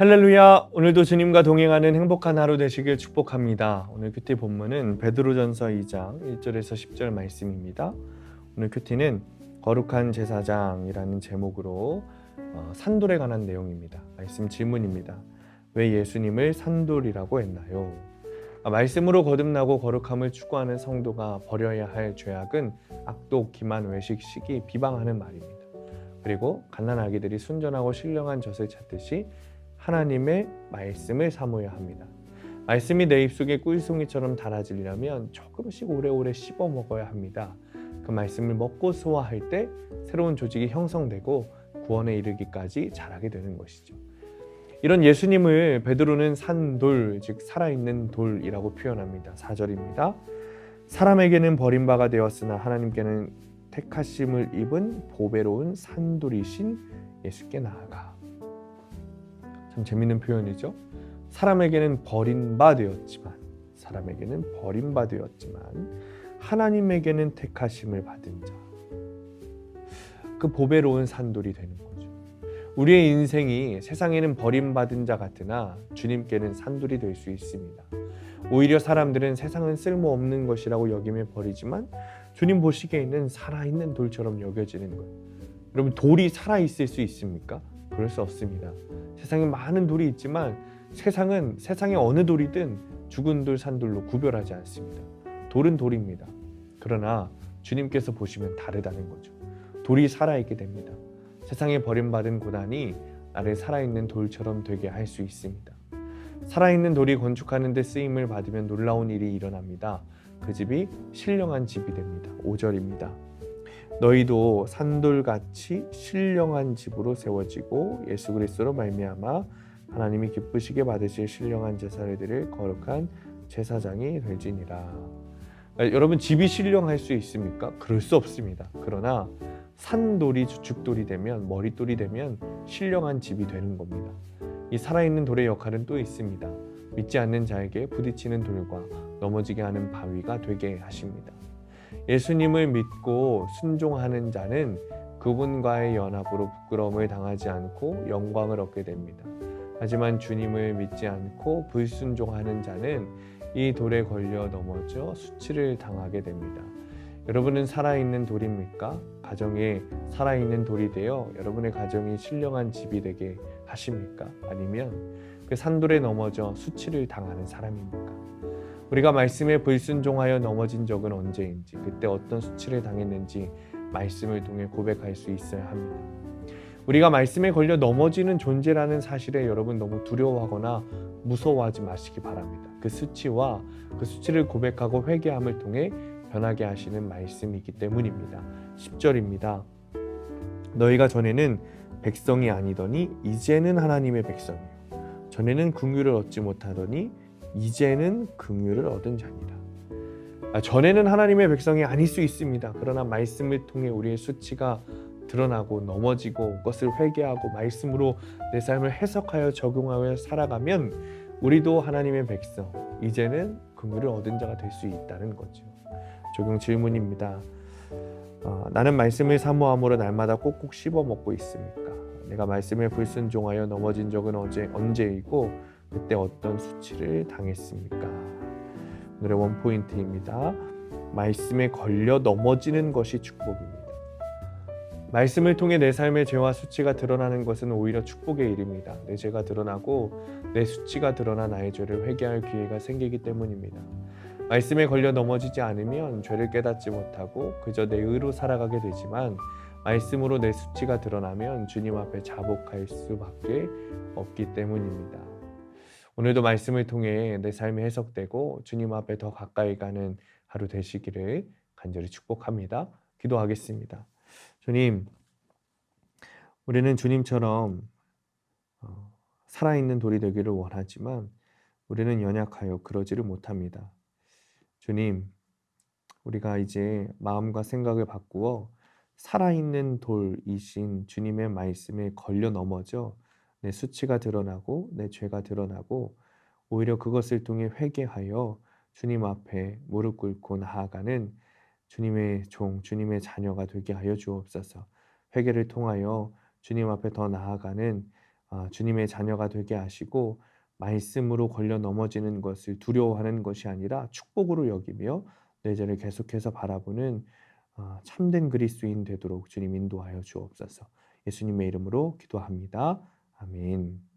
할렐루야. 오늘도 주님과 동행하는 행복한 하루 되시길 축복합니다. 오늘 큐티 본문은 베드로전서 2장 1절에서 10절 말씀입니다. 오늘 큐티는 거룩한 제사장이라는 제목으로 산돌에 관한 내용입니다. 말씀 질문입니다. 왜 예수님을 산돌이라고 했나요? 말씀으로 거듭나고 거룩함을 추구하는 성도가 버려야 할 죄악은 악독, 기만, 외식, 시기, 비방하는 말입니다. 그리고 갓난아기들이 순전하고 신령한 젖을 찾듯이 하나님의 말씀을 사모해야 합니다. 말씀이 내 입속에 꿀송이처럼 달아지려면 조금씩 오래오래 씹어 먹어야 합니다. 그 말씀을 먹고 소화할 때 새로운 조직이 형성되고 구원에 이르기까지 자라게 되는 것이죠. 이런 예수님을 베드로는 산돌, 즉 살아있는 돌이라고 표현합니다. 4절입니다. 사람에게는 버림바가 되었으나 하나님께는 택하심을 입은 보배로운 산돌이신 예수께 나아가. 참 재밌는 표현이죠. 사람에게는 버림바되었지만 하나님에게는 택하심을 받은 자, 그 보배로운 산돌이 되는 거죠. 우리의 인생이 세상에는 버림받은 자 같으나 주님께는 산돌이 될 수 있습니다. 오히려 사람들은 세상은 쓸모없는 것이라고 여기며 버리지만 주님 보시기에는 살아있는 돌처럼 여겨지는 거예요. 여러분, 돌이 살아있을 수 있습니까? 그럴 수 없습니다. 세상에 많은 돌이 있지만 세상은 세상의 어느 돌이든 죽은 돌, 산돌로 구별하지 않습니다. 돌은 돌입니다. 그러나 주님께서 보시면 다르다는 거죠. 돌이 살아있게 됩니다. 세상에 버림받은 고난이 나를 살아있는 돌처럼 되게 할 수 있습니다. 살아있는 돌이 건축하는 데 쓰임을 받으면 놀라운 일이 일어납니다. 그 집이 신령한 집이 됩니다. 5절입니다. 너희도 산돌같이 신령한 집으로 세워지고 예수 그리스도로 말미암아 하나님이 기쁘시게 받으실 신령한 제사를 드릴 거룩한 제사장이 될지니라. 여러분, 집이 신령할 수 있습니까? 그럴 수 없습니다. 그러나 산돌이 주축돌이 되면, 머릿돌이 되면 신령한 집이 되는 겁니다. 이 살아있는 돌의 역할은 또 있습니다. 믿지 않는 자에게 부딪히는 돌과 넘어지게 하는 바위가 되게 하십니다. 예수님을 믿고 순종하는 자는 그분과의 연합으로 부끄러움을 당하지 않고 영광을 얻게 됩니다. 하지만 주님을 믿지 않고 불순종하는 자는 이 돌에 걸려 넘어져 수치를 당하게 됩니다. 여러분은 살아있는 돌입니까? 가정에 살아있는 돌이 되어 여러분의 가정이 신령한 집이 되게 하십니까? 아니면 그 산돌에 넘어져 수치를 당하는 사람입니까? 우리가 말씀에 불순종하여 넘어진 적은 언제인지, 그때 어떤 수치를 당했는지 말씀을 통해 고백할 수 있어야 합니다. 우리가 말씀에 걸려 넘어지는 존재라는 사실에 여러분 너무 두려워하거나 무서워하지 마시기 바랍니다. 그 수치와 그 수치를 고백하고 회개함을 통해 변하게 하시는 말씀이기 때문입니다. 10절입니다. 너희가 전에는 백성이 아니더니 이제는 하나님의 백성이요. 전에는 긍휼을 얻지 못하더니 이제는 긍휼을 얻은 자니라. 전에는 하나님의 백성이 아닐 수 있습니다. 그러나 말씀을 통해 우리의 수치가 드러나고 넘어지고 그것을 회개하고 말씀으로 내 삶을 해석하여 적용하여 살아가면 우리도 하나님의 백성, 이제는 긍휼을 얻은 자가 될 수 있다는 거죠. 적용 질문입니다. 나는 말씀을 사모함으로 날마다 꼭꼭 씹어 먹고 있습니까? 내가 말씀에 불순종하여 넘어진 적은 언제이고 그때 어떤 수치를 당했습니까? 오늘의 원포인트입니다. 말씀에 걸려 넘어지는 것이 축복입니다. 말씀을 통해 내 삶의 죄와 수치가 드러나는 것은 오히려 축복의 일입니다. 내 죄가 드러나고 내 수치가 드러나 나의 죄를 회개할 기회가 생기기 때문입니다. 말씀에 걸려 넘어지지 않으면 죄를 깨닫지 못하고 그저 내 의로 살아가게 되지만 말씀으로 내 수치가 드러나면 주님 앞에 자복할 수밖에 없기 때문입니다. 오늘도 말씀을 통해 내 삶이 해석되고 주님 앞에 더 가까이 가는 하루 되시기를 간절히 축복합니다. 기도하겠습니다. 주님, 우리는 주님처럼 살아있는 돌이 되기를 원하지만 우리는 연약하여 그러지를 못합니다. 주님, 우리가 이제 마음과 생각을 바꾸어 살아있는 돌이신 주님의 말씀에 걸려 넘어져 내 수치가 드러나고 내 죄가 드러나고 오히려 그것을 통해 회개하여 주님 앞에 무릎 꿇고 나아가는 주님의 종, 주님의 자녀가 되게 하여 주옵소서. 회개를 통하여 주님 앞에 더 나아가는 주님의 자녀가 되게 하시고 말씀으로 걸려 넘어지는 것을 두려워하는 것이 아니라 축복으로 여기며 내 죄를 계속해서 바라보는 참된 그리스도인 되도록 주님 인도하여 주옵소서. 예수님의 이름으로 기도합니다. 아멘.